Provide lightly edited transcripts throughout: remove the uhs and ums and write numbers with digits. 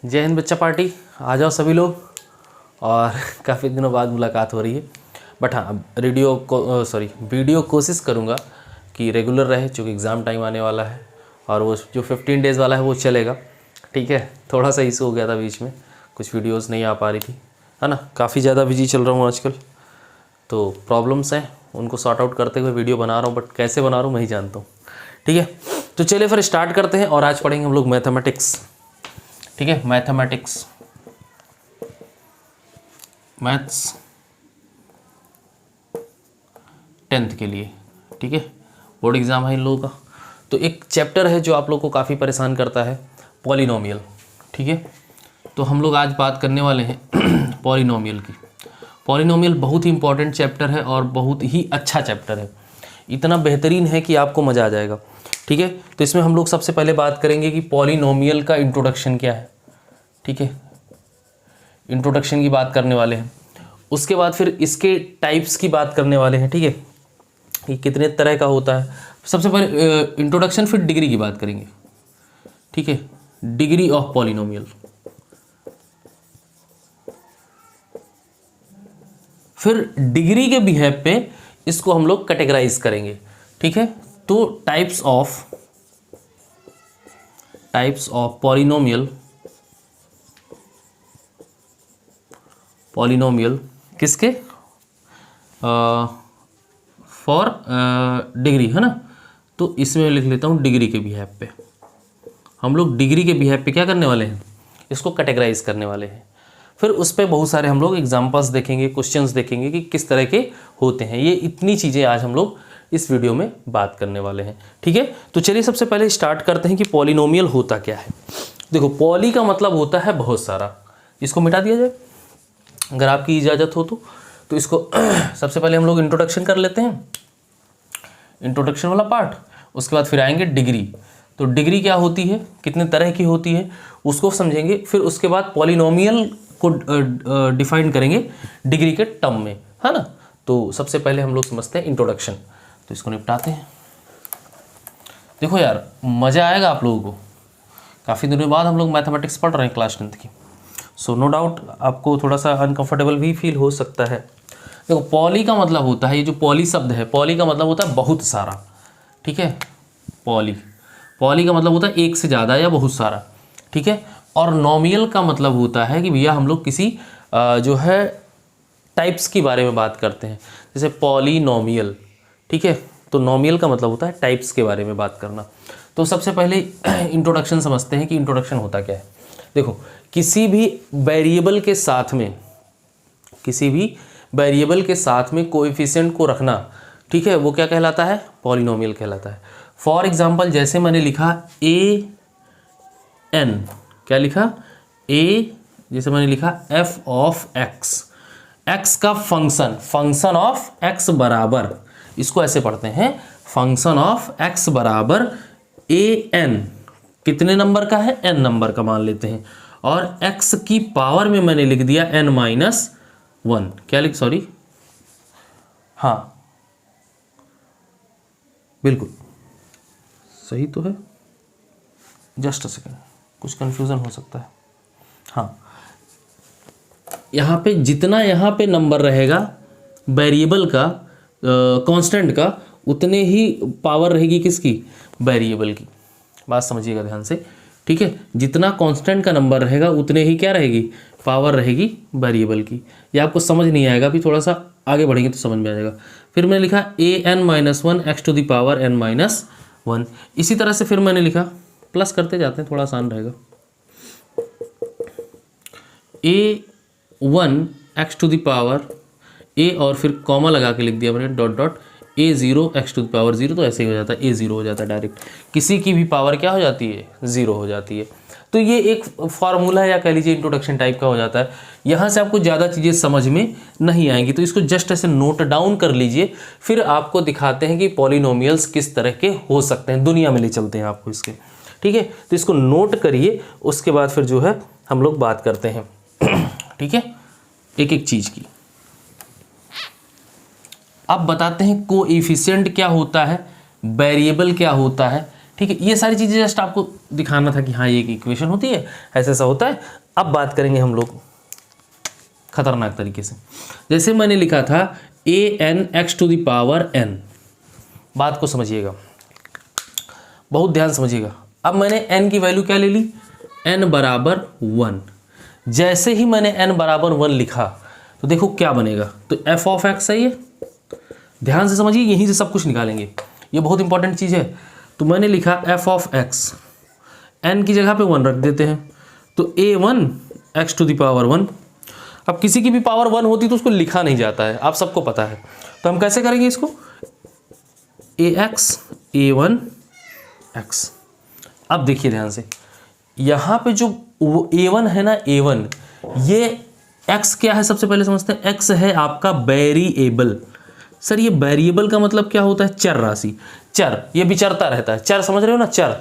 जय हिंद बच्चा पार्टी, आ जाओ सभी लोग। और काफ़ी दिनों बाद मुलाकात हो रही है, बट हाँ वीडियो कोशिश करूँगा कि रेगुलर रहे, चूँकि एग्ज़ाम टाइम आने वाला है और वो जो 15 डेज़ वाला है वो चलेगा। ठीक है, थोड़ा सा इशू हो गया था बीच में, कुछ वीडियोस नहीं आ पा रही थी, है ना। काफ़ी ज़्यादा बिजी चल रहा हूँ आजकल, तो प्रॉब्लम्स हैं, उनको सॉर्ट आउट करते हुए वीडियो बना रहा हूँ, बट कैसे बना रहा हूँ मैं ही जानता हूँ। ठीक है, तो चलिए फिर स्टार्ट करते हैं। और आज पढ़ेंगे हम लोग मैथमेटिक्स। ठीक है, मैथमेटिक्स, मैथ्स 10th के लिए। ठीक है, बोर्ड एग्ज़ाम है इन लोगों का। तो एक चैप्टर है जो आप लोग को काफ़ी परेशान करता है, पॉलिनोमियल। ठीक है, तो हम लोग आज बात करने वाले हैं पॉलिनोमियल की। पॉलिनोमियल बहुत ही इंपॉर्टेंट चैप्टर है और बहुत ही अच्छा चैप्टर है, इतना बेहतरीन है कि आपको मज़ा आ जाएगा। ठीक है, तो इसमें हम लोग सबसे पहले बात करेंगे कि पॉलिनोमियल का इंट्रोडक्शन क्या है। ठीक है, इंट्रोडक्शन की बात करने वाले हैं। उसके बाद फिर इसके टाइप्स की बात करने वाले हैं। ठीक है, ये कितने तरह का होता है। सबसे पहले इंट्रोडक्शन, फिर डिग्री की बात करेंगे। ठीक है, डिग्री ऑफ पॉलिनोमियल, फिर डिग्री के बिहेव पे इसको हम लोग कैटेगराइज करेंगे। ठीक है, तो टाइप्स ऑफ पॉलिनोमियल किसके फॉर डिग्री, है ना। तो इसमें लिख लेता हूँ डिग्री के बिहेव पे। हम लोग डिग्री के बिहेव पे क्या करने वाले हैं, इसको कैटेगराइज करने वाले हैं। फिर उस पर बहुत सारे हम लोग एग्जाम्पल्स देखेंगे, क्वेश्चंस देखेंगे कि किस तरह के होते हैं। ये इतनी चीज़ें आज हम लोग इस वीडियो में बात करने वाले हैं। ठीक है, तो चलिए सबसे पहले स्टार्ट करते हैं कि पॉलिनोमियल होता क्या है। देखो, पॉली का मतलब होता है बहुत सारा। इसको मिटा दिया जाए अगर आपकी इजाज़त हो तो इसको सबसे पहले हम लोग इंट्रोडक्शन कर लेते हैं, इंट्रोडक्शन वाला पार्ट। उसके बाद फिर आएंगे डिग्री। तो डिग्री क्या होती है, कितने तरह की होती है, उसको समझेंगे। फिर उसके बाद पॉलिनोमियल को डिफाइन करेंगे डिग्री के टर्म में, है ना। तो सबसे पहले हम लोग समझते हैं इंट्रोडक्शन, तो इसको निपटाते हैं। देखो यार, मज़ा आएगा आप लोगों को। काफ़ी दिनों बाद हम लोग मैथमेटिक्स पढ़ रहे हैं क्लास 10th की। सो नो डाउट आपको थोड़ा सा अनकंफर्टेबल भी फील हो सकता है। देखो, पॉली का मतलब होता है, ये जो पॉली शब्द है, पॉली का मतलब होता है बहुत सारा। ठीक है, पॉली का मतलब होता है एक से ज़्यादा या बहुत सारा। ठीक है, और नोमियल का मतलब होता है कि भैया हम लोग किसी जो है टाइप्स के बारे में बात करते हैं, जैसे पॉलिनोमियल। ठीक है, तो नोमियल का मतलब होता है टाइप्स के बारे में बात करना। तो सबसे पहले इंट्रोडक्शन समझते हैं कि इंट्रोडक्शन होता क्या है। देखो, किसी भी वेरिएबल के साथ में कोएफिशिएंट को रखना, ठीक है, वो क्या कहलाता है, पॉलिनोमियल कहलाता है। फॉर एग्जांपल, जैसे मैंने लिखा a n, क्या लिखा जैसे मैंने लिखा f ऑफ x का फंक्शन ऑफ x बराबर, इसको ऐसे पढ़ते हैं, फंक्शन ऑफ x बराबर an, कितने नंबर का है, n नंबर का मान लेते हैं। और x की पावर में मैंने लिख दिया n-1, क्या लिख, सॉरी, हाँ बिल्कुल सही तो है, जस्ट अ सेकेंड, कुछ कंफ्यूजन हो सकता है। हाँ, यहाँ पे जितना यहाँ पे नंबर रहेगा वेरिएबल का, कांस्टेंट का, उतने ही पावर रहेगी किसकी, वेरिएबल की। बात समझिएगा ध्यान से। ठीक है, जितना कांस्टेंट का नंबर रहेगा उतने ही क्या रहेगी, पावर रहेगी वेरिएबल की। ये आपको समझ नहीं आएगा, अभी थोड़ा सा आगे बढ़ेंगे तो समझ में आ जाएगा। फिर मैंने लिखा an-1 x to the power n-1। इसी तरह से फिर मैंने लिखा, प्लस करते जाते हैं, थोड़ा आसान रहेगा, a1 x to the power a, और फिर कॉमा लगा के लिख दिया मैंने dot a0 x to the power 0। तो ऐसे ही हो जाता है, a0 हो जाता है डायरेक्ट, किसी की भी पावर क्या हो जाती है, 0 हो जाती है। तो ये एक फार्मूला या कह लीजिए इंट्रोडक्शन टाइप का हो जाता है। यहाँ से आपको ज़्यादा चीज़ें समझ में नहीं आएंगी, तो इसको जस्ट ऐसे नोट डाउन कर लीजिए। फिर आपको दिखाते हैं कि पॉलिनोमियल्स किस तरह के हो सकते हैं, दुनिया में ले चलते हैं आपको इसके। ठीक है, तो इसको नोट करिए, उसके बाद फिर जो है हम लोग बात करते हैं। ठीक है, एक एक चीज़ की अब बताते हैं। कोएफिशिएंट क्या होता है, वेरिएबल क्या होता है, ठीक है, ये सारी चीज़ें जस्ट आपको दिखाना था कि हाँ ये एक इक्वेशन होती है, ऐसा ऐसा होता है। अब बात करेंगे हम लोग खतरनाक तरीके से। जैसे मैंने लिखा था AN(x⁴n), बात को समझिएगा, बहुत ध्यान समझिएगा। अब मैंने n की वैल्यू क्या ले ली, n बराबर 1। जैसे ही मैंने n बराबर 1 लिखा तो देखो क्या बनेगा, तो f(x) है ये, ध्यान से समझिए, यहीं से सब कुछ निकालेंगे, ये बहुत इंपॉर्टेंट चीज़ है। तो मैंने लिखा f(x), n की जगह पे 1 रख देते हैं, तो A1(x⁴1). अब किसी की भी पावर 1 होती तो उसको लिखा नहीं जाता है, आप सबको पता है। तो हम कैसे करेंगे इसको, AX A1x। अब देखिए ध्यान से, यहाँ पे जो A1 है ना, A1, ये x क्या है सबसे पहले समझते हैं। x है आपका वेरिएबल। सर ये वेरिएबल का मतलब क्या होता है, चर राशि, चर, ये विचरता रहता है, चर समझ रहे हो ना, चर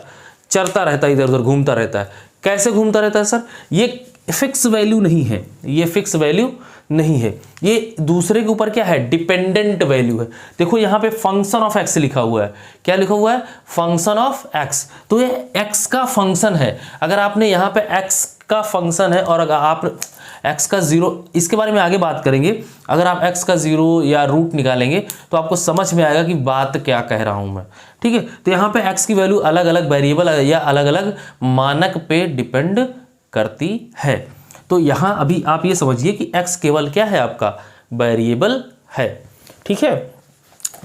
चरता रहता है, इधर उधर घूमता रहता है। कैसे घूमता रहता है सर, ये फिक्स वैल्यू नहीं है, ये फिक्स वैल्यू नहीं है, ये दूसरे के ऊपर क्या है, डिपेंडेंट वैल्यू है। देखो यहाँ पे फंक्शन ऑफ एक्स लिखा हुआ है, क्या लिखा हुआ है, फंक्शन ऑफ एक्स। तो ये एक्स का फंक्शन है। अगर आपने यहाँ पे एक्स का फंक्शन है और अगर आप एक्स का 0, इसके बारे में आगे बात करेंगे, अगर आप एक्स का 0 या रूट निकालेंगे तो आपको समझ में आएगा कि बात क्या कह रहा हूँ मैं, ठीक है। तो यहाँ पे एक्स की वैल्यू अलग अलग वेरिएबल या अलग अलग मानक पे डिपेंड करती है। तो यहाँ अभी आप ये समझिए कि x केवल क्या है, आपका वेरिएबल है, ठीक है।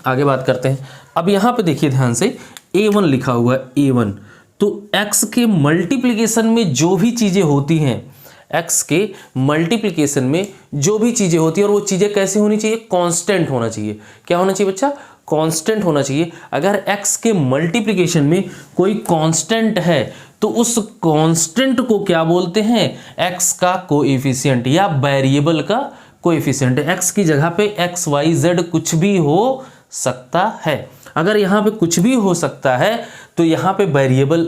आगे बात करते हैं। अब यहाँ पे देखिए ध्यान से, A1 लिखा हुआ है, A1, तो x के मल्टीप्लिकेशन में जो भी चीज़ें होती हैं, x के मल्टीप्लिकेशन में जो भी चीज़ें होती हैं, और वो चीज़ें कैसी होनी चाहिए, कांस्टेंट होना चाहिए। क्या होना चाहिए बच्चा, कांस्टेंट होना चाहिए। अगर x के मल्टीप्लिकेशन में कोई कांस्टेंट है तो उस कांस्टेंट को क्या बोलते हैं, x का कोएफिशिएंट या वेरिएबल का कोएफिशिएंट। x की जगह पे x y z कुछ भी हो सकता है। अगर यहाँ पे कुछ भी हो सकता है तो यहाँ पे वेरिएबल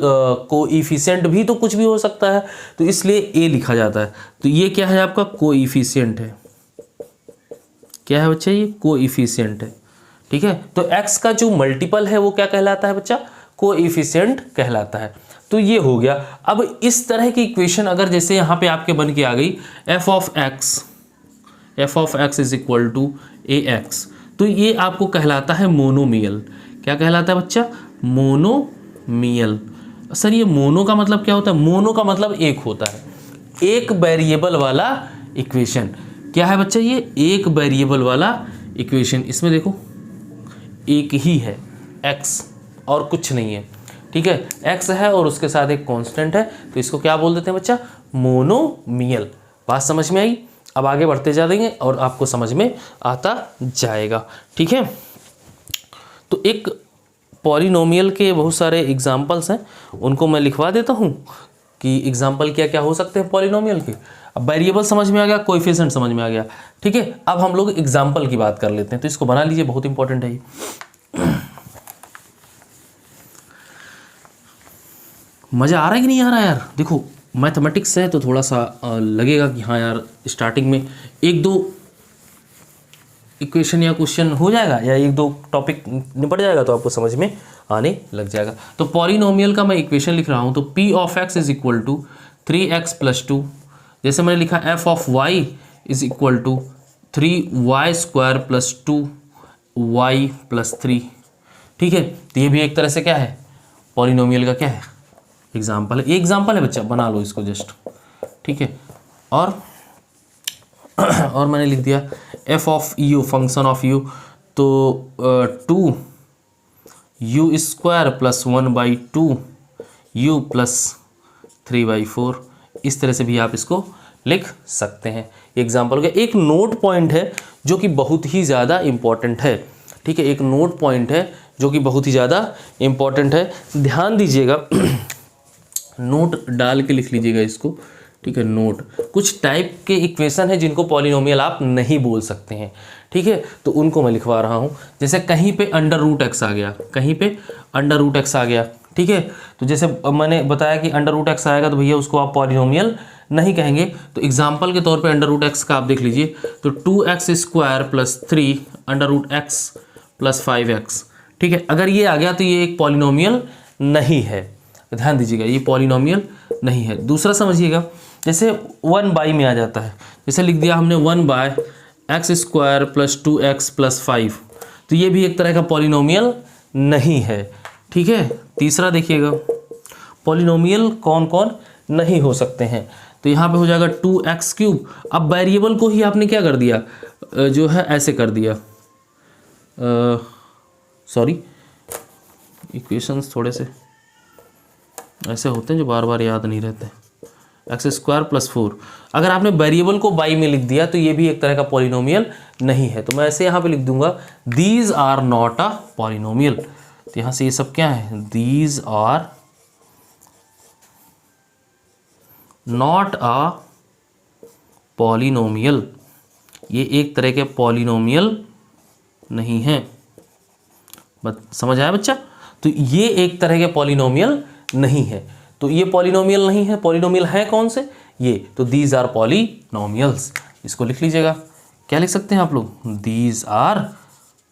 कोएफिशिएंट भी तो कुछ भी हो सकता है, तो इसलिए a लिखा जाता है। तो ये क्या है, आपका कोएफिशिएंट है। क्या है बच्चा, ये कोएफिशिएंट है, ठीक है। तो x का जो मल्टीपल है वो क्या कहलाता है बच्चा, कोएफिशिएंट कहलाता है। तो ये हो गया। अब इस तरह की इक्वेशन अगर जैसे यहाँ पे आपके बन के आ गई, f of x is equal to ax, तो ये आपको कहलाता है मोनोमियल। क्या कहलाता है बच्चा, मोनोमियल। सर ये मोनो का मतलब क्या होता है, मोनो का मतलब एक होता है, एक वेरिएबल वाला इक्वेशन। क्या है बच्चा, ये एक वेरिएबल वाला इक्वेशन। इसमें देखो एक ही है, x और कुछ नहीं है, ठीक है। x है और उसके साथ एक कांस्टेंट है, तो इसको क्या बोल देते हैं बच्चा, मोनोमियल। बात समझ में आई। अब आगे बढ़ते जा देंगे और आपको समझ में आता जाएगा, ठीक है। तो एक पॉलिनोमियल के बहुत सारे एग्जाम्पल्स हैं, उनको मैं लिखवा देता हूँ कि एग्जाम्पल क्या क्या हो सकते हैं पॉलिनोमियल के। अब वेरिएबल समझ में आ गया, कोएफिशिएंट समझ में आ गया, ठीक है। अब हम लोग एग्जाम्पल की बात कर लेते हैं, तो इसको बना लीजिए, बहुत इंपॉर्टेंट है ये। मज़ा आ रहा है कि नहीं आ रहा है यार। देखो मैथमेटिक्स है तो थोड़ा सा लगेगा कि हाँ यार स्टार्टिंग में एक दो इक्वेशन या क्वेश्चन हो जाएगा या एक दो टॉपिक निपट जाएगा तो आपको समझ में आने लग जाएगा। तो पॉलिनोमियल का मैं इक्वेशन लिख रहा हूँ, तो p of x is equal to 3x + 2, जैसे मैंने लिखा f of y is equal to 3y² + 2y + 3, ठीक है। तो ये भी एक तरह से क्या है, पॉलिनोमियल का क्या है, एग्जाम्पल है। ये एग्जाम्पल है बच्चा, बना लो इसको जस्ट, ठीक है। और मैंने लिख दिया f of u, function of u, तो 2u² + 1/2 u + 3/4, इस तरह से भी आप इसको लिख सकते हैं। एग्जाम्पल का एक नोट पॉइंट है जो कि बहुत ही ज़्यादा इम्पॉर्टेंट है, ठीक है। एक नोट पॉइंट है जो कि बहुत ही ज़्यादा इम्पॉर्टेंट है, ध्यान दीजिएगा। नोट डाल के लिख लीजिएगा इसको, ठीक है। नोट, कुछ टाइप के इक्वेशन है जिनको पॉलिनोमियल आप नहीं बोल सकते हैं, ठीक है, तो उनको मैं लिखवा रहा हूँ। जैसे कहीं पे √x आ गया, कहीं पे √x आ गया, ठीक है। तो जैसे मैंने बताया कि √x आएगा तो भैया उसको आप पॉलिनोमियल नहीं कहेंगे। तो एग्जाम्पल के तौर पे √x का आप देख लीजिए, तो 2x² + 3 √x + 5x, ठीक है। अगर ये आ गया तो ये एक पॉलिनोमियल नहीं है, ध्यान दीजिएगा, ये पॉलिनोमियल नहीं है। दूसरा समझिएगा, जैसे 1/, में आ जाता है, जैसे लिख दिया हमने 1/x² + 2x + 5, तो ये भी एक तरह का पॉलिनोमियल नहीं है। ठीक है, तीसरा देखिएगा, पॉलिनोमियल कौन कौन नहीं हो सकते हैं, तो यहाँ पे हो जाएगा 2x³। अब वेरिएबल को ही आपने क्या कर दिया, जो है ऐसे कर दिया, सॉरी इक्वेशंस थोड़े से ऐसे होते हैं जो बार बार याद नहीं रहते। x² + 4, अगर आपने वेरिएबल को बाई में लिख दिया तो ये भी एक तरह का पॉलिनोमियल नहीं है। तो मैं ऐसे यहाँ पे लिख दूंगा these are not a polynomial. तो यहाँ से ये सब क्या है, these are not a polynomial, ये एक तरह के पॉलिनोमियल नहीं है। समझ आया बच्चा? तो ये एक तरह के पॉलिनोमियल नहीं है। तो ये पॉलिनोमियल नहीं है, पॉलिनोमियल है कौन से, ये, तो दीज आर पॉलिनोमियल्स। इसको लिख लीजिएगा, क्या लिख सकते हैं आप लोग, these are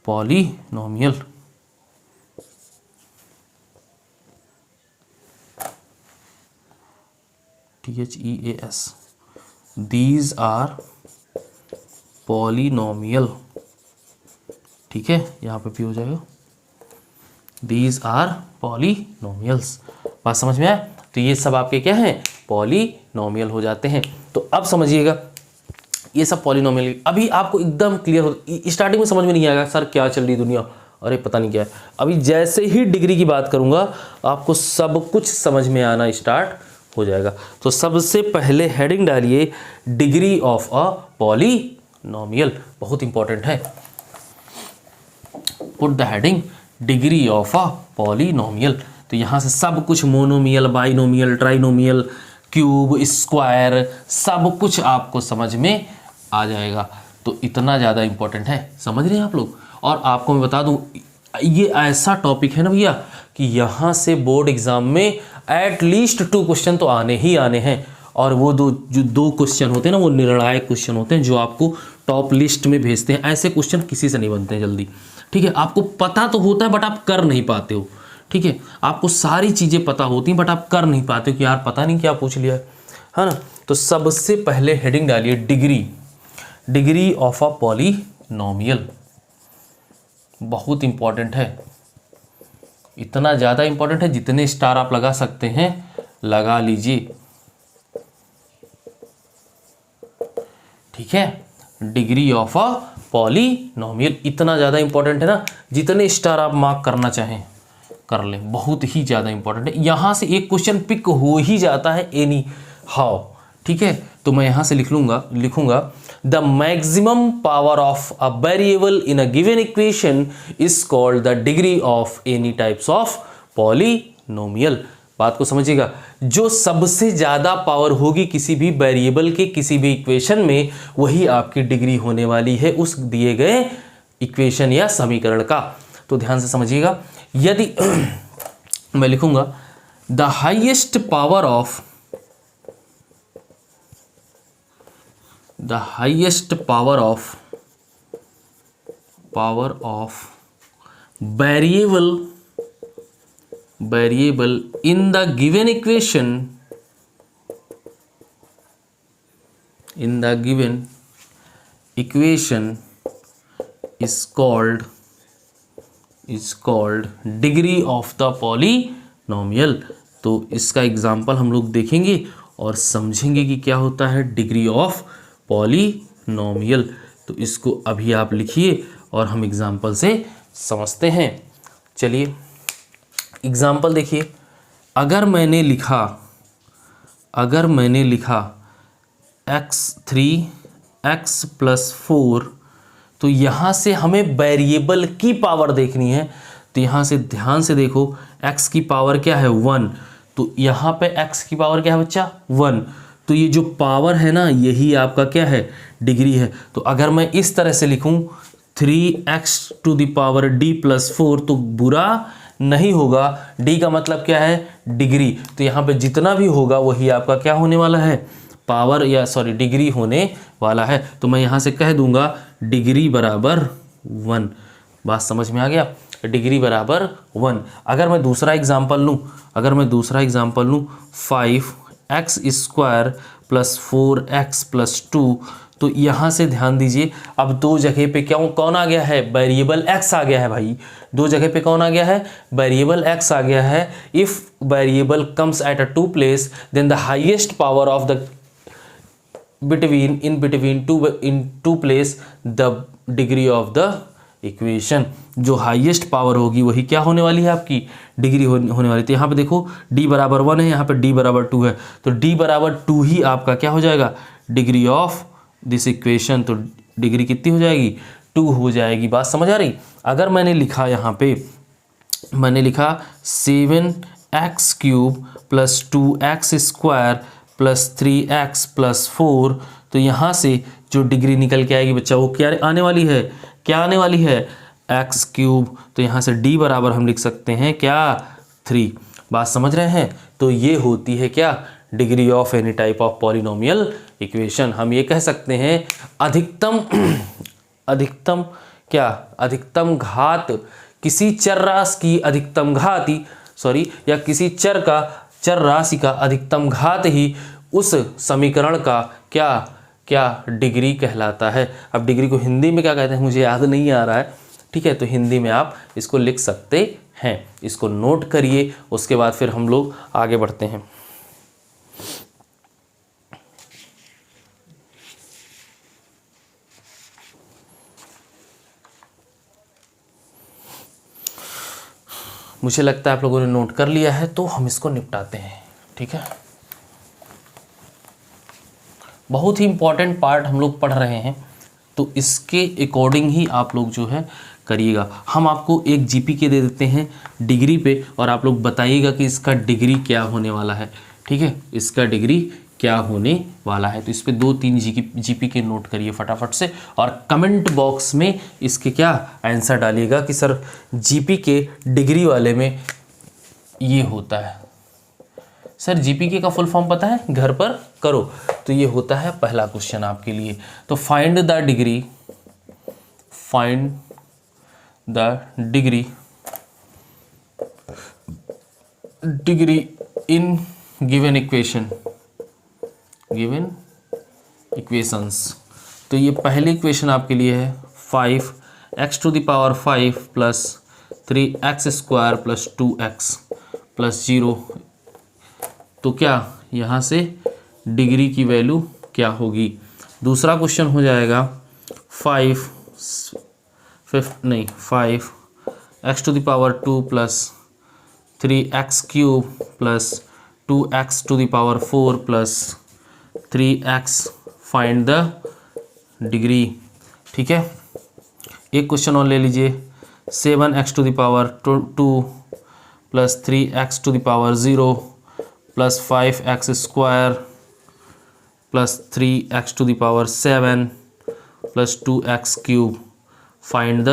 polynomial. THEAS, these are polynomial. ठीक है, यहाँ पे भी हो जाएगा दीज आर पॉलिनोमियल्स। बात समझ में आया? तो ये सब आपके क्या हैं, पॉलिनोमियल हो जाते हैं। तो अब समझिएगा, ये सब पॉलिनोमियल अभी आपको एकदम क्लियर हो। स्टार्टिंग में समझ में नहीं आएगा, सर क्या चल रही दुनिया, अरे पता नहीं क्या है। अभी जैसे ही डिग्री की बात करूंगा आपको सब कुछ समझ में आना स्टार्ट हो जाएगा। तो सबसे पहले हेडिंग डालिए, डिग्री ऑफ अ पॉलिनोमियल, बहुत इंपॉर्टेंट है। Put the heading degree of a polynomial. तो यहाँ से सब कुछ monomial, binomial, trinomial, cube, square, सब कुछ आपको समझ में आ जाएगा। तो इतना ज़्यादा इंपॉर्टेंट है, समझ रहे हैं आप लोग। और आपको मैं बता दूं, ये ऐसा टॉपिक है ना भैया कि यहाँ से बोर्ड एग्जाम में एटलीस्ट 2 क्वेश्चन तो आने ही आने हैं। और वो जो 2 क्वेश्चन होते हैं ना, वो निर्णायक क्वेश्चन होते हैं जो आपको टॉप लिस्ट में भेजते हैं। ऐसे क्वेश्चन किसी से नहीं बनते हैं जल्दी। ठीक है, आपको पता तो होता है बट आप कर नहीं पाते हो। ठीक है, आपको सारी चीज़ें पता होती हैं बट आप कर नहीं पाते हो कि यार पता नहीं क्या पूछ लिया है ना। तो सबसे पहले हेडिंग डालिए, डिग्री ऑफ अ पॉलिनोमियल। बहुत इंपॉर्टेंट है, इतना ज़्यादा इंपॉर्टेंट है, जितने स्टार आप लगा सकते हैं लगा लीजिए। ठीक है, डिग्री ऑफ अ पॉलिनोमियल इतना ज़्यादा इंपॉर्टेंट है ना, जितने स्टार आप मार्क करना चाहें कर लें, बहुत ही ज़्यादा इंपॉर्टेंट है। यहाँ से एक क्वेश्चन पिक हो ही जाता है एनी हाउ। ठीक है, तो मैं यहाँ से लिखूंगा the maximum power of a variable in a given equation is called the degree of any types of polynomial. बात को समझिएगा, जो सबसे ज़्यादा पावर होगी किसी भी वेरिएबल के किसी भी इक्वेशन में, वही आपकी डिग्री होने वाली है उस दिए गए इक्वेशन या समीकरण का। तो ध्यान से समझिएगा, यदि मैं लिखूंगा the highest power of variable in the given equation is called degree of the polynomial। तो इसका एग्जाम्पल हम लोग देखेंगे और समझेंगे कि क्या होता है डिग्री ऑफ पॉलिनोमियल। तो इसको अभी आप लिखिए और हम एग्जाम्पल से समझते हैं। चलिए एग्जाम्पल देखिए, अगर मैंने लिखा x3 x + 4, तो यहाँ से हमें वेरिएबल की पावर देखनी है। तो यहाँ से ध्यान से देखो, x की पावर क्या है 1, तो यहाँ पे x की पावर क्या है बच्चा 1। तो ये जो पावर है ना, यही आपका क्या है डिग्री है। तो अगर मैं इस तरह से लिखूँ 3x⁴ d + 4, तो बुरा नहीं होगा। d का मतलब क्या है डिग्री, तो यहाँ पे जितना भी होगा वही आपका क्या होने वाला है, पावर या सॉरी डिग्री होने वाला है। तो मैं यहाँ से कह दूंगा डिग्री बराबर 1। बात समझ में आ गया, डिग्री बराबर 1। अगर मैं दूसरा एग्जांपल लूँ 5x² प्लस 4x प्लस 2, तो यहाँ से ध्यान दीजिए, अब दो जगह पे कौन आ गया है, वेरिएबल x आ गया है भाई। दो जगह पे कौन आ गया है, वेरिएबल x आ गया है। If variable comes at a two place then the highest power of the between two place the degree of the equation, जो हाईएस्ट पावर होगी वही क्या होने वाली है, आपकी डिग्री होने वाली। तो यहाँ पे देखो d बराबर 1 है, यहाँ पे d बराबर 2 है, तो d बराबर 2 ही आपका क्या हो जाएगा, डिग्री ऑफ दिस इक्वेशन। तो डिग्री कितनी हो जाएगी, 2 हो जाएगी। बात समझ आ रही। अगर मैंने लिखा यहाँ पे, मैंने लिखा 7x³ plus 2x² plus 3x plus 4, तो यहाँ से जो डिग्री निकल के आएगी बच्चा वो क्या आने वाली है, क्या आने वाली है, x³। तो यहाँ से d बराबर हम लिख सकते हैं क्या, 3। बात समझ रहे हैं। तो ये होती है क्या, degree of any type of polynomial equation. हम ये कह सकते हैं अधिकतम घात किसी चर राशि की अधिकतम घात ही या किसी चर राशि का अधिकतम घात ही उस समीकरण का क्या डिग्री कहलाता है। अब डिग्री को हिंदी में क्या कहते हैं मुझे याद नहीं आ रहा है, ठीक है, तो हिंदी में आप इसको लिख सकते हैं। इसको नोट करिए, उसके बाद फिर हम लोग आगे बढ़ते हैं। मुझे लगता है आप लोगों ने नोट कर लिया है, तो हम इसको निपटाते हैं, ठीक है। बहुत ही इंपॉर्टेंट पार्ट हम लोग पढ़ रहे हैं, तो इसके अकॉर्डिंग ही आप लोग जो है करिएगा। हम आपको एक जीपीके दे देते हैं डिग्री पे, और आप लोग बताइएगा कि इसका डिग्री क्या होने वाला है, ठीक है, इसका डिग्री क्या होने वाला है। तो इस पे 2-3 जीपीके नोट करिए फटाफट से, और कमेंट बॉक्स में इसके क्या आंसर डालिएगा कि सर जीपीके डिग्री वाले में ये होता है। सर जीपीके का फुल फॉर्म पता है, घर पर करो। तो ये होता है पहला क्वेश्चन आपके लिए। तो find the degree in given equations. तो ये पहली इक्वेशन आपके लिए है 5x⁵ plus 3x² plus 2x plus 0। तो क्या यहाँ से डिग्री की वैल्यू क्या होगी। दूसरा क्वेश्चन हो जाएगा 5x² plus 3x³ plus 2x⁴ plus 3x, find the degree, ठीक है। एक क्वेश्चन और ले लीजिए 7x² plus 3x⁴ plus 5x² plus 3x⁷ plus 2x³ find the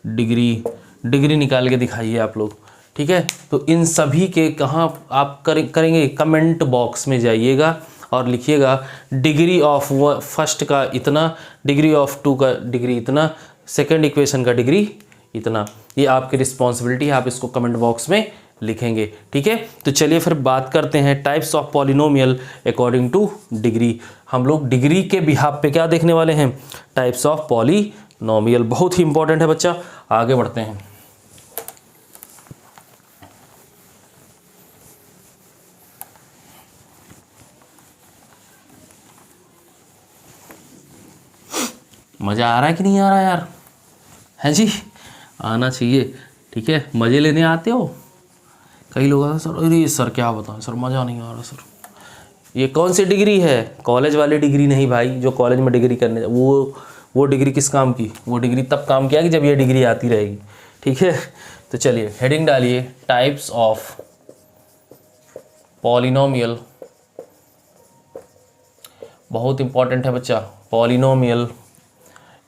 degree निकाल के दिखाइए आप लोग, ठीक है। तो इन सभी के कहाँ आप करेंगे, कमेंट बॉक्स में जाइएगा और लिखिएगा डिग्री ऑफ फर्स्ट का इतना, डिग्री ऑफ 2 का डिग्री इतना, सेकंड इक्वेशन का डिग्री इतना। ये आपकी रिस्पॉन्सिबिलिटी है, आप इसको कमेंट बॉक्स में लिखेंगे, ठीक है। तो चलिए फिर बात करते हैं types of polynomial according two degree. हम लोग डिग्री के बिहाफ पे क्या देखने वाले हैं, टाइप्स ऑफ पॉलिनोमियल। बहुत ही इंपॉर्टेंट है बच्चा, आगे बढ़ते हैं। मज़ा आ रहा है कि नहीं आ रहा यार, है जी, आना चाहिए, ठीक है। मज़े लेने आते हो। कई लोग आते सर, अरे सर क्या बताएं सर, मज़ा नहीं आ रहा सर। ये कौन सी डिग्री है, कॉलेज वाली डिग्री नहीं भाई। जो कॉलेज में डिग्री करने वो डिग्री किस काम की, वो डिग्री तब काम किया कि जब ये डिग्री आती रहेगी, ठीक है। तो चलिए हेडिंग डालिए, टाइप्स ऑफ पॉलिनोमियल। बहुत इंपॉर्टेंट है बच्चा, polynomial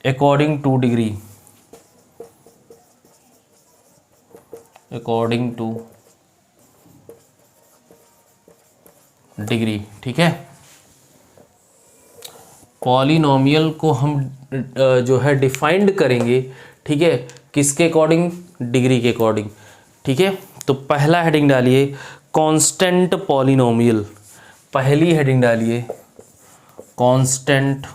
according two degree, according two degree, ठीक है। पॉलिनोमियल को हम जो है डिफाइंड करेंगे, ठीक है, किसके अकॉर्डिंग, डिग्री के अकॉर्डिंग। ठीक है, तो पहला हेडिंग डालिए कांस्टेंट पॉलिनोमियल, पहली हेडिंग डालिए कांस्टेंट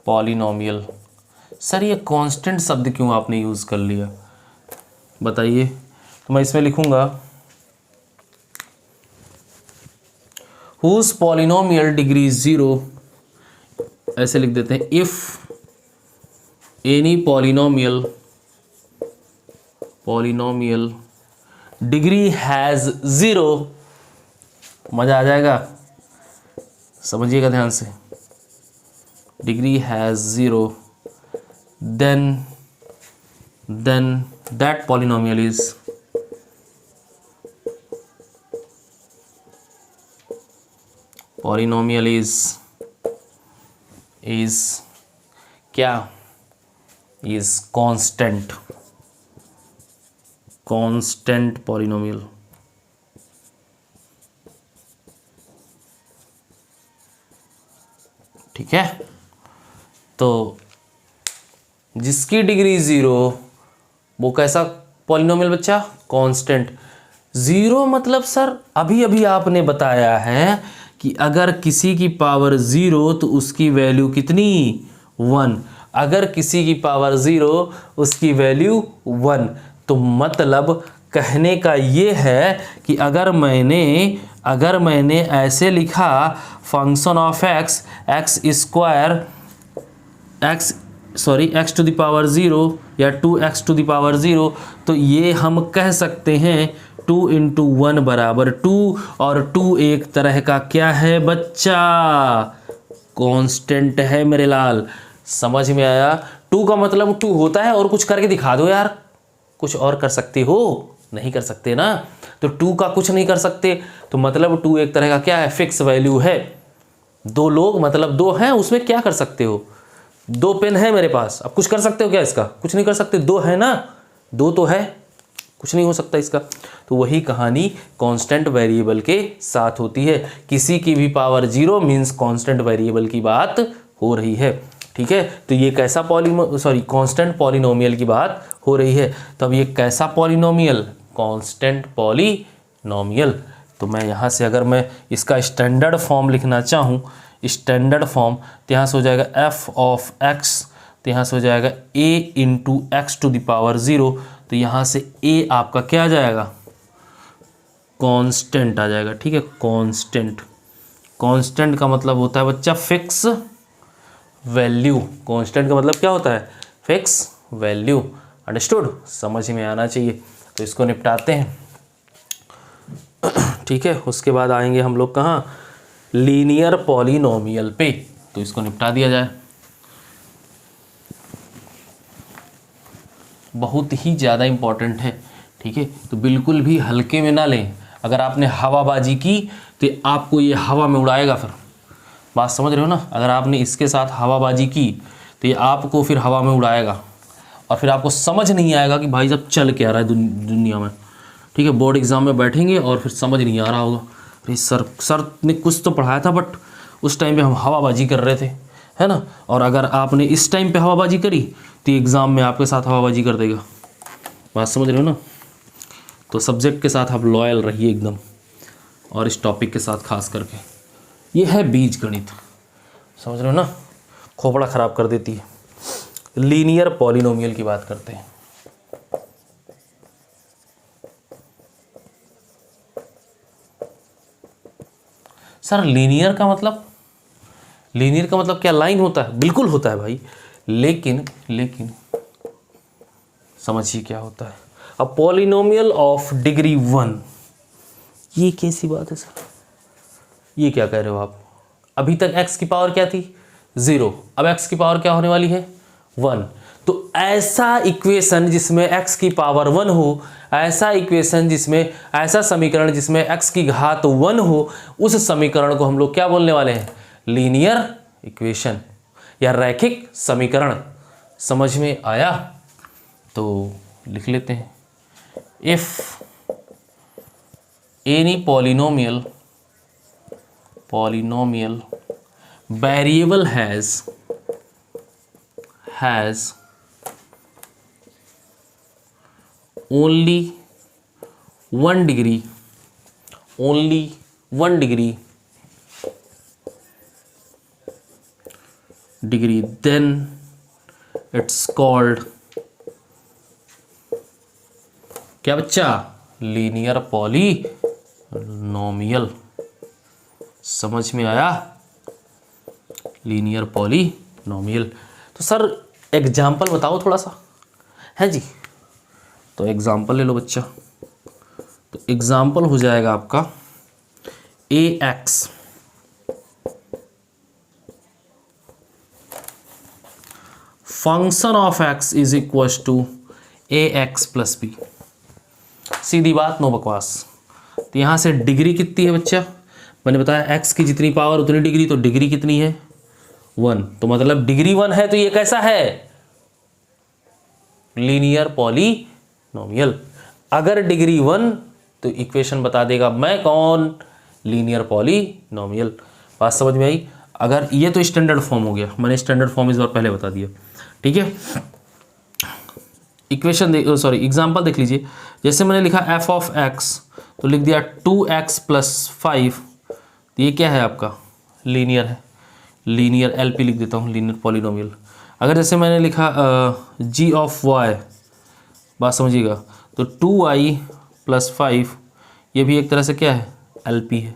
पॉलिनोमियल। सर ये कांस्टेंट शब्द क्यों आपने यूज़ कर लिया बताइए? तो मैं इसमें लिखूंगा whose polynomial degree is 0, ऐसे लिख देते हैं if any polynomial degree has 0, मज़ा आ जाएगा, समझिएगा ध्यान से, degree has 0, then that polynomial is क्या? is constant polynomial। ठीक है, तो जिसकी डिग्री 0 वो कैसा पॉलिनोमियल बच्चा? कांस्टेंट। 0 मतलब सर अभी अभी आपने बताया है कि अगर किसी की पावर 0 तो उसकी वैल्यू कितनी? 1। अगर किसी की पावर 0 उसकी वैल्यू 1। तो मतलब कहने का ये है कि अगर मैंने ऐसे लिखा function of x to the power 0 या 2x टू द पावर 0, तो ये हम कह सकते हैं 2 × 1 बराबर 2, और 2 एक तरह का क्या है बच्चा? कांस्टेंट है मेरे लाल। समझ में आया? 2 का मतलब 2 होता है, और कुछ करके दिखा दो यार, कुछ और कर सकते हो? नहीं कर सकते ना, तो 2 का कुछ नहीं कर सकते, तो मतलब 2 एक तरह का क्या है? फिक्स वैल्यू है। 2 लोग मतलब 2 हैं, उसमें क्या कर सकते हो? 2 पेन है मेरे पास, अब कुछ कर सकते हो क्या इसका? कुछ नहीं कर सकते, 2 है ना, 2 तो है, कुछ नहीं हो सकता इसका। तो वही कहानी कांस्टेंट वेरिएबल के साथ होती है। किसी की भी पावर 0 मीन्स कांस्टेंट वेरिएबल की बात हो रही है। ठीक है, तो ये कैसा कांस्टेंट पॉलिनोमियल की बात हो रही है। तो अब ये कैसा पॉलिनोमियल? Constant polynomial. तो मैं यहाँ से अगर मैं इसका स्टैंडर्ड फॉर्म लिखना चाहूँ, स्टैंडर्ड फॉर्म, तो यहाँ से हो जाएगा f ऑफ x, तो यहाँ से हो जाएगा a × x to the power 0, तो यहाँ से a आपका क्या आ जाएगा? कांस्टेंट आ जाएगा। ठीक है, कांस्टेंट का मतलब होता है बच्चा फिक्स वैल्यू। कांस्टेंट का मतलब क्या होता है? Fix value. अंडरस्टूड? समझ में आना चाहिए। तो इसको निपटाते हैं। ठीक है, उसके बाद आएंगे हम लोग कहाँ? लीनियर पॉलिनोमियल पे। तो इसको निपटा दिया जाए। बहुत ही ज़्यादा इम्पॉर्टेंट है। ठीक है, तो बिल्कुल भी हल्के में ना लें। अगर आपने हवाबाजी की तो आपको ये हवा में उड़ाएगा। फिर बात समझ रहे हो ना? अगर आपने इसके साथ हवाबाजी की तो ये आपको फिर हवा में उड़ाएगा, और फिर आपको समझ नहीं आएगा कि भाई साहब चल क्या रहा है दुनिया में। ठीक है, बोर्ड एग्जाम में बैठेंगे और फिर समझ नहीं आ रहा होगा, अरे सर ने कुछ तो पढ़ाया था, बट उस टाइम पे हम हवाबाजी कर रहे थे, है ना? और अगर आपने इस टाइम पे हवाबाजी करी तो एग्ज़ाम में आपके साथ हवाबाजी कर देगा। बात समझ रहे हो ना? तो सब्जेक्ट के साथ आप लॉयल रहिए एकदम, और इस टॉपिक के साथ खास करके। ये है बीज गणित, समझ रहे हो ना? खोपड़ा ख़राब कर देती है। लीनियर पॉलिनोमियल की बात करते हैं। सर लीनियर का मतलब क्या लाइन होता है? बिल्कुल होता है भाई, लेकिन समझिए क्या होता है। अ पॉलिनोमियल ऑफ डिग्री 1, ये कैसी बात है सर? ये क्या कह रहे हो आप? अभी तक x की पावर क्या थी? 0, अब x की पावर क्या होने वाली है? 1। तो ऐसा इक्वेशन जिसमें x की पावर 1 हो, ऐसा इक्वेशन जिसमें, ऐसा समीकरण जिसमें x की घात 1 हो, उस समीकरण को हम लोग क्या बोलने वाले हैं? लीनियर इक्वेशन या रैखिक समीकरण। समझ में आया? तो लिख लेते हैं, if any polynomial polynomial variable has only one degree, then it's called क्या बच्चा? Linear polynomial. समझ में आया? Linear polynomial. तो सर एग्जाम्पल बताओ थोड़ा सा, है जी? तो एग्जाम्पल ले लो बच्चा। तो एग्जाम्पल हो जाएगा आपका ax function of x is equal to ax plus b. सीधी बात, नो बकवास। तो यहाँ से डिग्री कितनी है बच्चा? मैंने बताया x की जितनी पावर उतनी डिग्री, तो डिग्री कितनी है? 1। तो मतलब डिग्री 1 है, तो ये कैसा है? Linear polynomial. अगर डिग्री 1 तो इक्वेशन बता देगा मैं कौन? Linear polynomial. बात समझ में आई? अगर ये तो स्टैंडर्ड फॉर्म हो गया, मैंने स्टैंडर्ड फॉर्म इस बार पहले बता दिया, ठीक है। इक्वेशन एग्जाम्पल देख लीजिए। जैसे मैंने लिखा f ऑफ x, तो लिख दिया 2x प्लस 5। तो ये क्या है आपका? लीनियर है, लीनियर LP लिख देता हूँ, लीनियर पॉलीनोमियल। अगर जैसे मैंने लिखा g ऑफ y, बात समझिएगा, तो 2i प्लस 5, ये भी एक तरह से क्या है? LP है।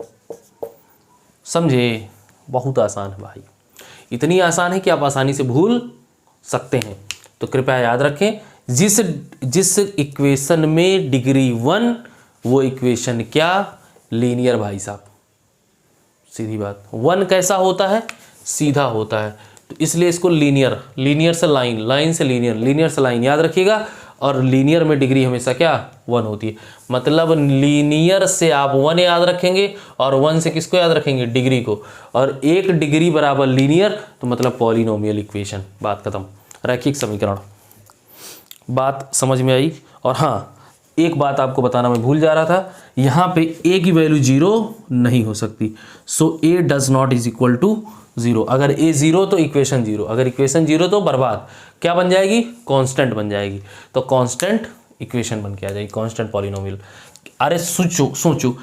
समझे? बहुत आसान है भाई, इतनी आसान है कि आप आसानी से भूल सकते हैं। तो कृपया याद रखें, जिस इक्वेशन में डिग्री 1, वो इक्वेशन क्या? लीनियर भाई साहब। सीधी बात। 1 कैसा होता है? सीधा होता है। तो इसलिए इसको लीनियर से लाइन से लीनियर से लाइन याद रखिएगा। और लीनियर में डिग्री हमेशा क्या? 1 होती है। मतलब लीनियर से आप 1 याद रखेंगे, और 1 से किसको याद रखेंगे? डिग्री को। और 1 डिग्री बराबर लीनियर, तो मतलब पॉलीनोमियल इक्वेशन। बात खत्म। रैखिक समीकरण। बात समझ में आई? और हाँ, एक बात आपको बताना मैं भूल जा रहा था, यहाँ पे a की वैल्यू 0 नहीं हो सकती। So a does not is equal to 0। अगर a 0 तो इक्वेशन 0, अगर इक्वेशन 0 तो बर्बाद। क्या बन जाएगी? कांस्टेंट बन जाएगी। तो कांस्टेंट इक्वेशन बन के आ जाएगी, कांस्टेंट पॉलीनोमियल। अरे सोचो,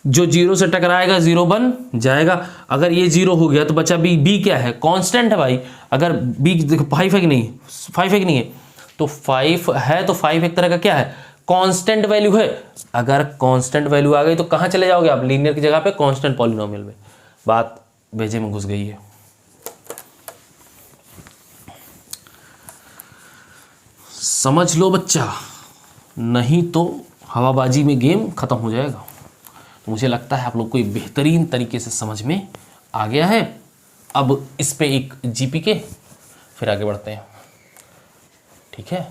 जो 0 से टकराएगा 0 बन जाएगा। अगर ये 0 हो गया तो बचा b क्या है? कांस्टेंट है भाई। अगर b देखो 5 है कि नहीं? 5 है कि नहीं है? तो 5 है, तो 5 एक तरह का क्या है? कांस्टेंट वैल्यू है। अगर कांस्टेंट वैल्यू आ गई तो कहाँ चले जाओगे आप? लीनियर की जगह पे कांस्टेंट पॉलीनोमियल में। बात भेजे में घुस गई है। समझ लो बच्चा, नहीं तो हवाबाजी में गेम खत्म हो जाएगा। तो मुझे लगता है आप लोग को ये बेहतरीन तरीके से समझ में आ गया है। अब इस पे एक जीपी के, फिर आगे बढ़ते हैं, ठीक है।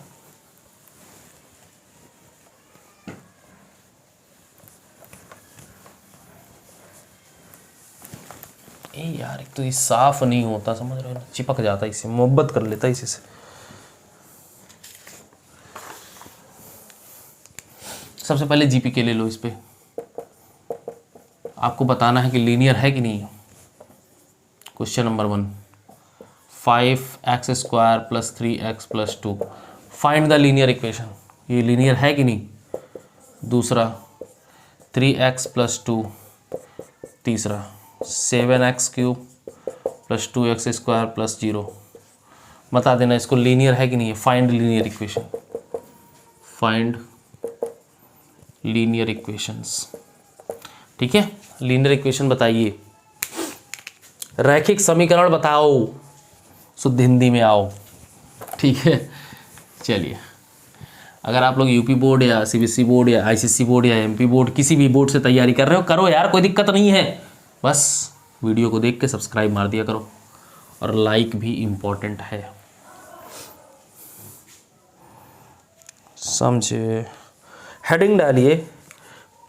ए यार, एक तो ये साफ नहीं होता, समझ रहे हो ना? चिपक जाता है, इससे मोहब्बत कर लेता है इसी से। सबसे पहले जीपी के ले लो। इस पे आपको बताना है कि लीनियर है कि नहीं। Question number 1, 5x² + 3x + 2, find the linear equation. ये लीनियर है कि नहीं? दूसरा 3x + 2, तीसरा 7x³ + 2x² + 0। बता देना इसको लीनियर है कि नहीं है। Find linear equation, find linear equations, ठीक है। लीनियर इक्वेशन बताइए। रैखिक समीकरण बताओ, शुद्ध हिंदी में आओ, ठीक है। चलिए, अगर आप लोग यूपी बोर्ड या सीबीएसई बोर्ड या आईसीएसई बोर्ड या एमपी बोर्ड, किसी भी बोर्ड से तैयारी कर रहे हो, करो यार, कोई दिक्कत नहीं है। बस वीडियो को देख के सब्सक्राइब मार दिया करो, और लाइक भी इम्पोर्टेंट है, समझे। हेडिंग डालिए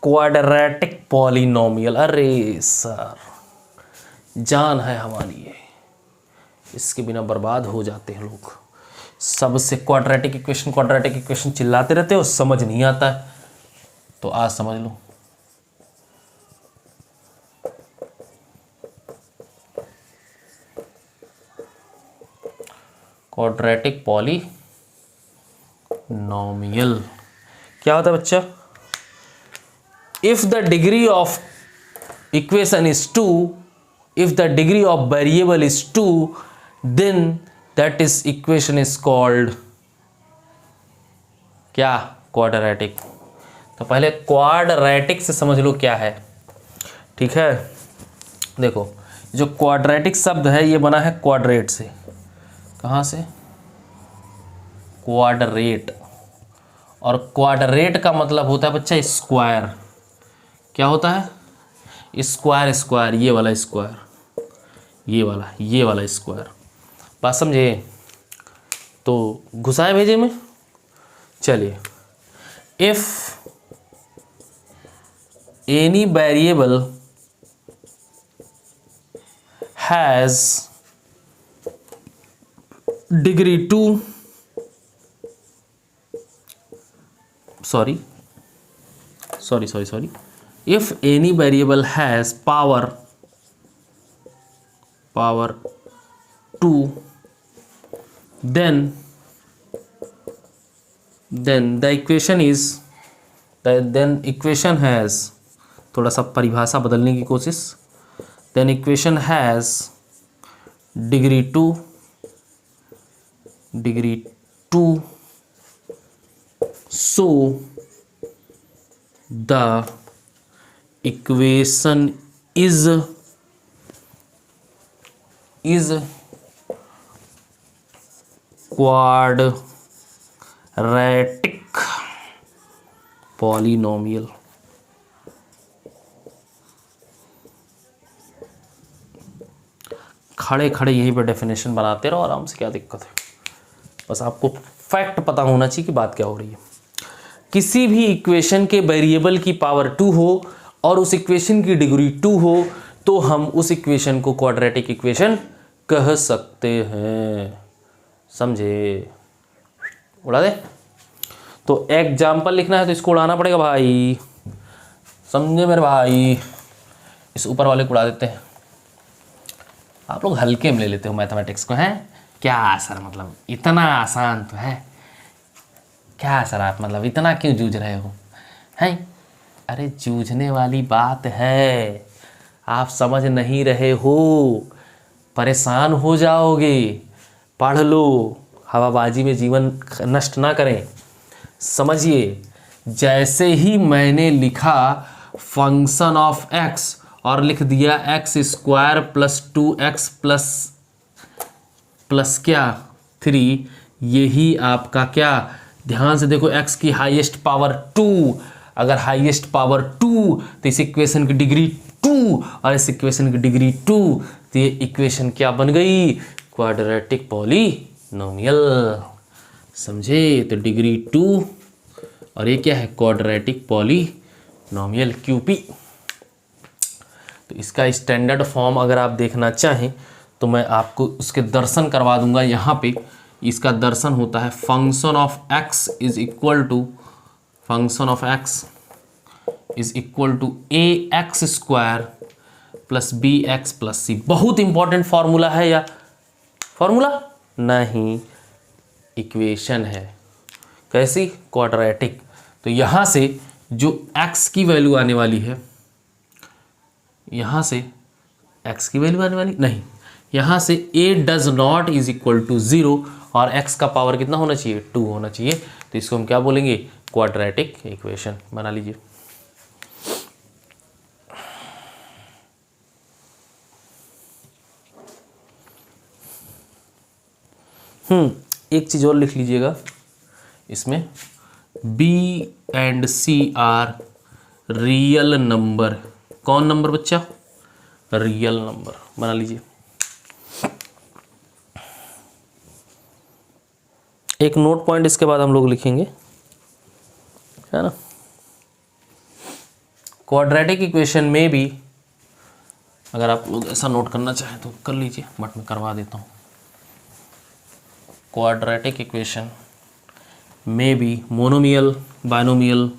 क्वाड्रेटिक पॉलिनोमियल। अरे सर, जान है हमारी ये, इसके बिना बर्बाद हो जाते हैं लोग। सबसे क्वाड्रेटिक इक्वेशन चिल्लाते रहते हो, समझ नहीं आता है। तो आज समझ लो। क्वाड्रेटिक पॉलीनोमियल क्या होता है बच्चा? If the degree of equation is 2, if the degree of variable is 2, then that is equation is called क्या? क्वाड्रेटिक। तो पहले क्वाड्रेटिक से समझ लो क्या है, ठीक है। देखो जो क्वाड्रेटिक शब्द है ये बना है क्वाड्रेट से। कहाँ से? क्वाड्रेट। और क्वाड्रेट का मतलब होता है बच्चा स्क्वायर। क्या होता है? स्क्वायर। स्क्वायर ये वाला स्क्वायर, ये वाला स्क्वायर। बात समझे? तो घुसाए भेजे में। चलिए, if any variable has degree 2, sorry, if any variable has power 2, then the equation is then equation has, थोड़ा सा परिभाषा बदलने की कोशिश, then equation has degree 2 so the equation is quadratic polynomial। खड़े खड़े यहीं पे डेफिनेशन बनाते रहो आराम से, क्या दिक्कत है। बस आपको फैक्ट पता होना चाहिए कि बात क्या हो रही है। किसी भी इक्वेशन के वेरिएबल की पावर 2 हो और उस इक्वेशन की डिग्री 2 हो तो हम उस इक्वेशन को क्वाड्रेटिक इक्वेशन कह सकते हैं। समझे? उड़ा दे। तो एग्जाम्पल लिखना है तो इसको उड़ाना पड़ेगा भाई, समझे मेरे भाई। इस ऊपर वाले को उड़ा देते हैं। आप लोग हल्के में ले लेते हो मैथमेटिक्स को, हैं? क्या सर मतलब इतना आसान तो है, क्या सर आप मतलब इतना क्यों जूझ रहे हो, हैं? अरे जूझने वाली बात है, आप समझ नहीं रहे हो, परेशान हो जाओगे। पढ़ लो, हवाबाजी में जीवन नष्ट ना करें। समझिए, जैसे ही मैंने लिखा फंक्शन ऑफ एक्स और लिख दिया x square plus 2x plus क्या 3, यही आपका क्या, ध्यान से देखो, x की हाईएस्ट पावर 2, अगर हाईएस्ट पावर 2 तो इस इक्वेशन की डिग्री 2 और इस इक्वेशन की डिग्री 2, तो ये इक्वेशन क्या बन गई? Quadratic polynomial. समझे? तो डिग्री 2 और ये क्या है? Quadratic polynomial QP। तो इसका स्टैंडर्ड फॉर्म अगर आप देखना चाहें तो मैं आपको उसके दर्शन करवा दूंगा। यहाँ पे इसका दर्शन होता है function of x is equal to ax square plus bx plus c। बहुत इंपॉर्टेंट फॉर्मूला है या फॉर्मूला नहीं, इक्वेशन है। कैसी? क्वाड्रेटिक। तो यहाँ से जो x की वैल्यू आने वाली है, यहाँ से x की वैल्यू आने वाली नहीं, यहाँ से a does not is equal to 0 और x का पावर कितना होना चाहिए? 2 होना चाहिए। तो इसको हम क्या बोलेंगे? Quadratic equation. बना लीजिए। एक चीज़ और लिख लीजिएगा इसमें, b and c are real number. कौन नंबर बच्चा? Real number. बना लीजिए। एक नोट पॉइंट इसके बाद हम लोग लिखेंगे, है ना। क्वाड्रेटिक इक्वेशन में भी अगर आप लोग ऐसा नोट करना चाहें तो कर लीजिए, बट मैं करवा देता हूँ। क्वाड्रेटिक इक्वेशन में भी monomial, binomial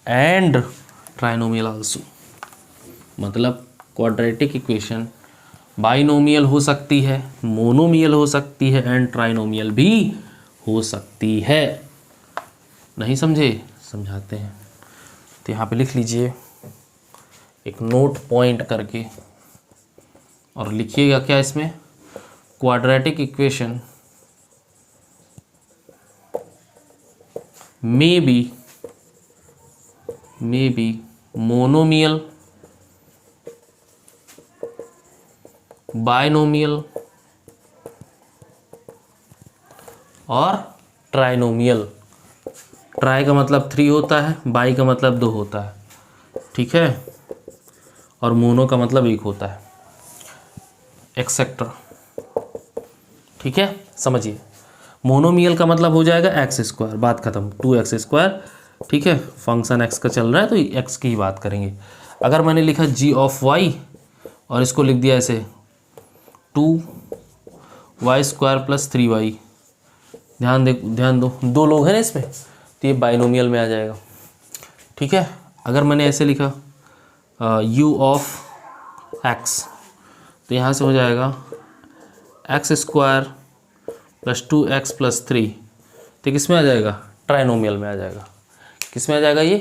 and trinomial also. मतलब क्वाड्रेटिक इक्वेशन बाइनोमियल हो सकती है, मोनोमियल हो सकती है एंड ट्राइनोमियल भी हो सकती है। नहीं समझे? समझाते हैं। तो यहाँ पे लिख लीजिए एक नोट पॉइंट करके, और लिखिएगा क्या इसमें, quadratic equation may be monomial, binomial और ट्राइनोमियल। ट्राई का मतलब 3 होता है, बाई का मतलब 2 होता है, ठीक है, और मोनो का मतलब 1 होता है, एक्सेट्रा। ठीक है, समझिए। मोनोमियल का मतलब हो जाएगा एक्स स्क्वायर, बात खत्म, 2x²। ठीक है, फंक्शन एक्स का चल रहा है तो एक्स की ही बात करेंगे। अगर मैंने लिखा g ऑफ y और इसको लिख दिया ऐसे 2y² + 3y, ध्यान दो, 2 लोग हैं ना इसमें, तो ये बाइनोमियल में आ जाएगा। ठीक है, अगर मैंने ऐसे लिखा u ऑफ x, तो यहाँ से हो जाएगा x² + 2x + 3, तो किस में आ जाएगा, ट्राइनोमियल में आ जाएगा। किस में आ जाएगा ये,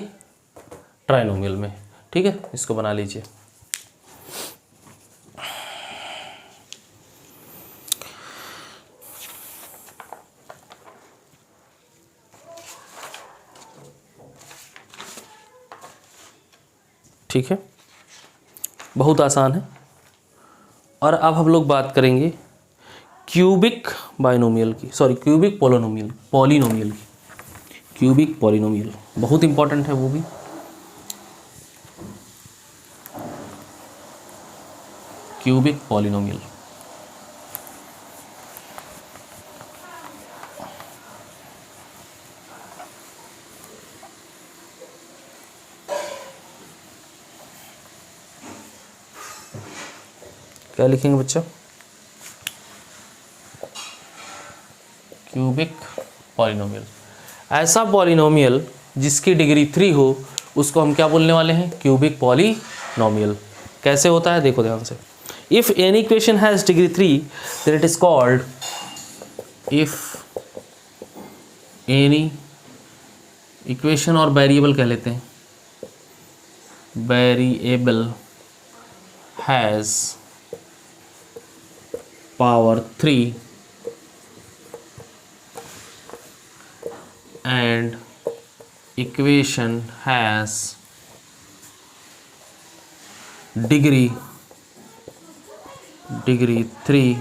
ट्राइनोमियल में। ठीक है, इसको बना लीजिए। ठीक है, बहुत आसान है। और अब हम लोग बात करेंगे क्यूबिक बाइनोमियल की, सॉरी क्यूबिक पॉलिनोमियल की। क्यूबिक पॉलिनोमियल बहुत इंपॉर्टेंट है वो भी। क्यूबिक पॉलिनोमियल, क्या लिखेंगे बच्चा, क्यूबिक पॉलिनोमियल। ऐसा पॉलिनोमियल जिसकी डिग्री 3 हो उसको हम क्या बोलने वाले हैं, क्यूबिक पॉलिनोमियल। कैसे होता है देखो ध्यान से। If any equation has degree 3 then it is called, if any equation, और वेरिएबल कह लेते हैं, variable has power 3 and equation has degree 3,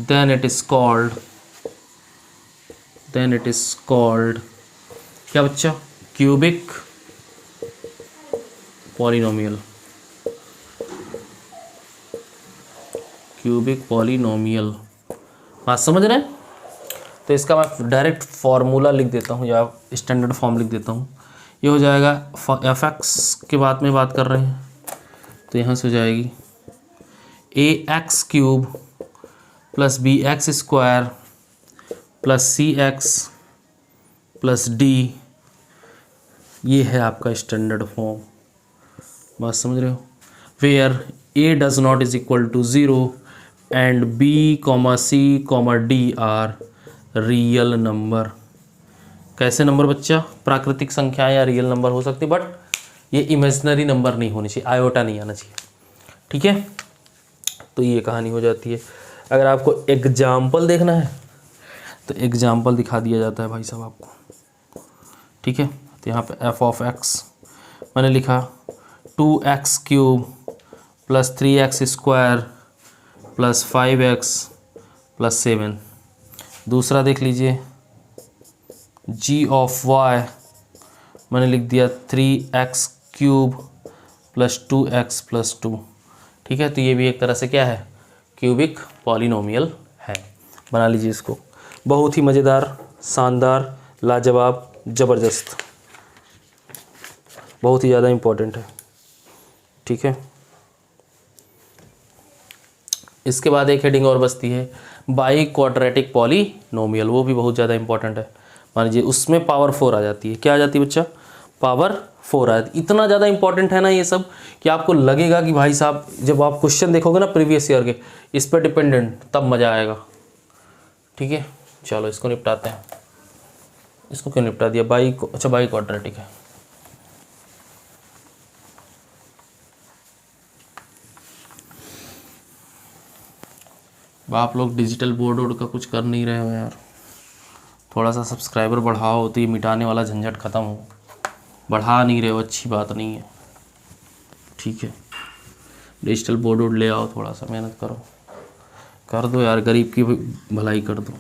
then it is called क्या बच्चा, क्यूबिक पॉलिनोमियल। क्यूबिक पॉलिनोमियल, बात समझ रहे हैं? तो इसका मैं डायरेक्ट फार्मूला लिख देता हूँ या स्टैंडर्ड फॉर्म लिख देता हूँ। ये हो जाएगा f(x) के बाद में बात कर रहे हैं, तो यहाँ से हो जाएगी ax³ + bx² + cx + d। ये है आपका स्टैंडर्ड फॉर्म, बात समझ रहे हो। Where a does not is equal to 0 and b, c, d are real number. कैसे नंबर बच्चा, प्राकृतिक संख्या या रियल नंबर हो सकती, बट ये इमेजिनरी नंबर नहीं होनी चाहिए, आयोटा नहीं आना चाहिए। ठीक है, तो ये कहानी हो जाती है। अगर आपको एग्जाम्पल देखना है तो एग्जाम्पल दिखा दिया जाता है भाई साहब आपको। ठीक है, तो यहाँ पे f ऑफ x मैंने लिखा 2x³ + 3x² + 5x + 7। दूसरा देख लीजिए, g ऑफ y मैंने लिख दिया 3x³ + 2x + 2। ठीक है, तो ये भी एक तरह से क्या है, क्यूबिक पॉलिनोमियल है। बना लीजिए इसको, बहुत ही मज़ेदार, शानदार, लाजवाब, ज़बरदस्त, बहुत ही ज़्यादा इम्पोर्टेंट है। ठीक है, इसके बाद एक हेडिंग और बचती है बाई क्वाड्रेटिक पॉलिनोमियल, वो भी बहुत ज़्यादा इंपॉर्टेंट है। मान लीजिए उसमें पावर 4 आ जाती है। क्या आ जाती है बच्चा, पावर 4 आया। इतना ज़्यादा इंपॉर्टेंट है ना ये सब कि आपको लगेगा कि भाई साहब जब आप क्वेश्चन देखोगे ना प्रीवियस ईयर के इस पर डिपेंडेंट, तब मज़ा आएगा। ठीक है, चलो इसको निपटाते हैं। इसको क्यों निपटा दिया, बाई को, अच्छा बाई क्वाड्रेटिक है। आप लोग डिजिटल बोर्ड वोर्ड का कुछ कर नहीं रहे हो यार, थोड़ा सा सब्सक्राइबर बढ़ाओ तो ये मिटाने वाला झंझट ख़त्म हो। बढ़ा नहीं रहे हो, अच्छी बात नहीं है। ठीक है, डिजिटल बोर्ड वोर्ड ले आओ, थोड़ा सा मेहनत करो, कर दो यार, गरीब की भलाई कर दो।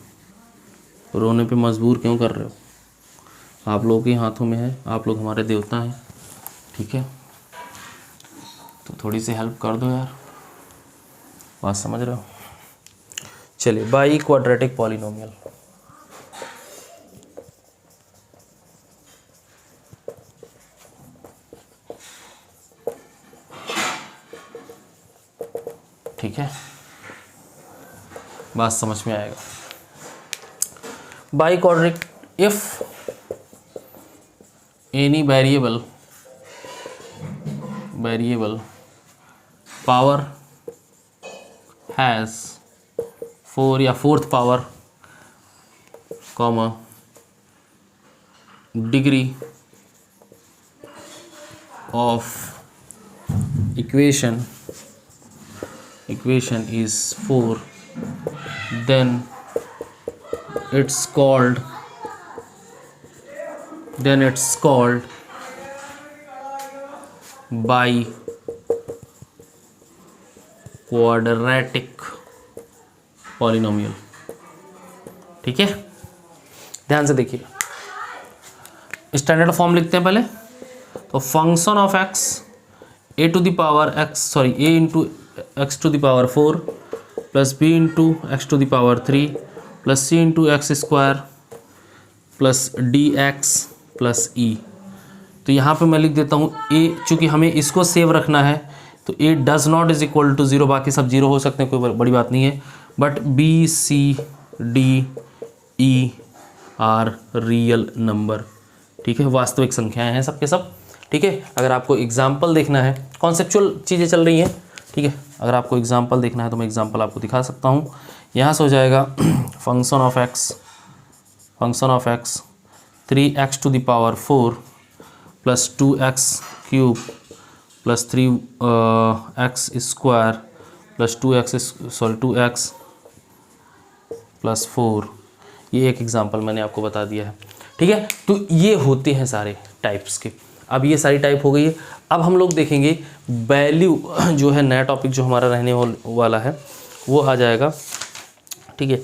रोने पे मजबूर क्यों कर रहे हो, आप लोगों के हाथों में है, आप लोग हमारे देवता हैं। ठीक है, तो थोड़ी सी हेल्प कर दो यार, बात समझ रहे हो। चलिए, बाई क्वाड्रेटिक पॉलिनोमियल। ठीक है, बात समझ में आएगा। By quadratic, if any variable power has 4 या 4th power comma degree of equation is 4, then it's called by quadratic polynomial। ठीक है, ध्यान से देखिए, स्टैंडर्ड फॉर्म लिखते हैं पहले। तो function of x a to the power x, sorry, a into x to the power 4 plus b into x to the power 3 plus c into x square plus dx plus e। तो यहाँ पे मैं लिख देता हूँ a, चूँकि हमें इसको सेव रखना है तो a does not is equal to 0, बाकी सब 0 हो सकते हैं, कोई बड़ी बात नहीं है। But b c d e are real number. ठीक है, वास्तविक संख्याएं हैं सबके सब। ठीक है, अगर आपको एग्जाम्पल देखना है, कॉन्सेप्चुअल चीज़ें चल रही हैं। ठीक है, अगर आपको एग्जाम्पल देखना है तो मैं एग्जाम्पल आपको दिखा सकता हूँ। यहाँ से हो जाएगा function of x 3x to the power 4 plus 2x cube plus 3x square plus 2x plus 4। ये एक एग्जाम्पल मैंने आपको बता दिया है। ठीक है, तो ये होते हैं सारे टाइप्स के। अब ये सारी टाइप हो गई है। अब हम लोग देखेंगे वैल्यू, जो है नया टॉपिक जो हमारा रहने वाला है वो आ जाएगा। ठीक है,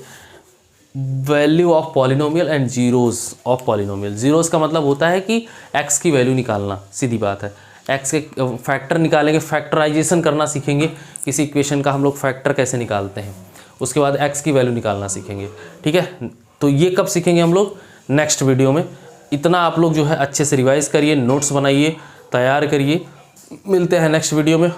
value of polynomial and zeros of polynomial. Zeros का मतलब होता है कि एक्स की वैल्यू निकालना, सीधी बात है। एक्स के फैक्टर निकालेंगे, फैक्टराइजेशन करना सीखेंगे, किसी इक्वेशन का हम लोग फैक्टर कैसे निकालते हैं। उसके बाद एक्स की वैल्यू निकालना सीखेंगे। ठीक है, तो ये कब सीखेंगे हम लोग, नेक्स्ट वीडियो में। इतना आप लोग जो है अच्छे से रिवाइज करिए, नोट्स बनाइए, तैयार करिए। मिलते हैं नेक्स्ट वीडियो में,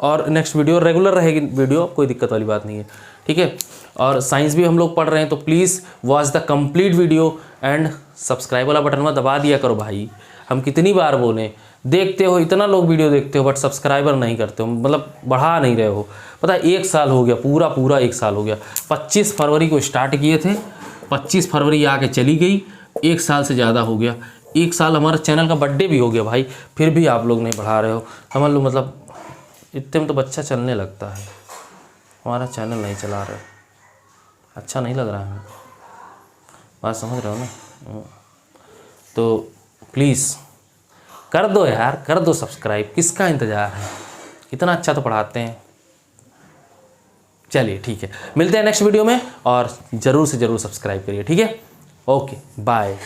और नेक्स्ट वीडियो रेगुलर रहेगी वीडियो, कोई दिक्कत वाली बात नहीं है। ठीक है, और साइंस भी हम लोग पढ़ रहे हैं, तो please watch the complete video and subscribe वाला बटन में दबा दिया करो भाई। हम कितनी बार बोलें, देखते हो, इतना लोग वीडियो देखते हो बट सब्सक्राइबर नहीं करते हो, मतलब बढ़ा नहीं रहे हो। पता है 1 साल हो गया, पूरा 1 साल हो गया। 25 फरवरी को स्टार्ट किए थे, 25 फरवरी आके चली गई, 1 साल से ज़्यादा हो गया। 1 साल हमारा चैनल का बर्थडे भी हो गया भाई, फिर भी आप लोग नहीं बढ़ा रहे हो। समझ लो, मतलब इतने में तो बच्चा चलने लगता है, हमारा चैनल नहीं चला रहे, अच्छा नहीं लग रहा है। बात समझ रहे हो ना। तो प्लीज़ कर दो यार, कर दो सब्सक्राइब, किसका इंतज़ार है, इतना अच्छा तो पढ़ाते हैं। चलिए ठीक है, मिलते हैं नेक्स्ट वीडियो में, और ज़रूर से ज़रूर सब्सक्राइब करिए। ठीक है, ओके बाय।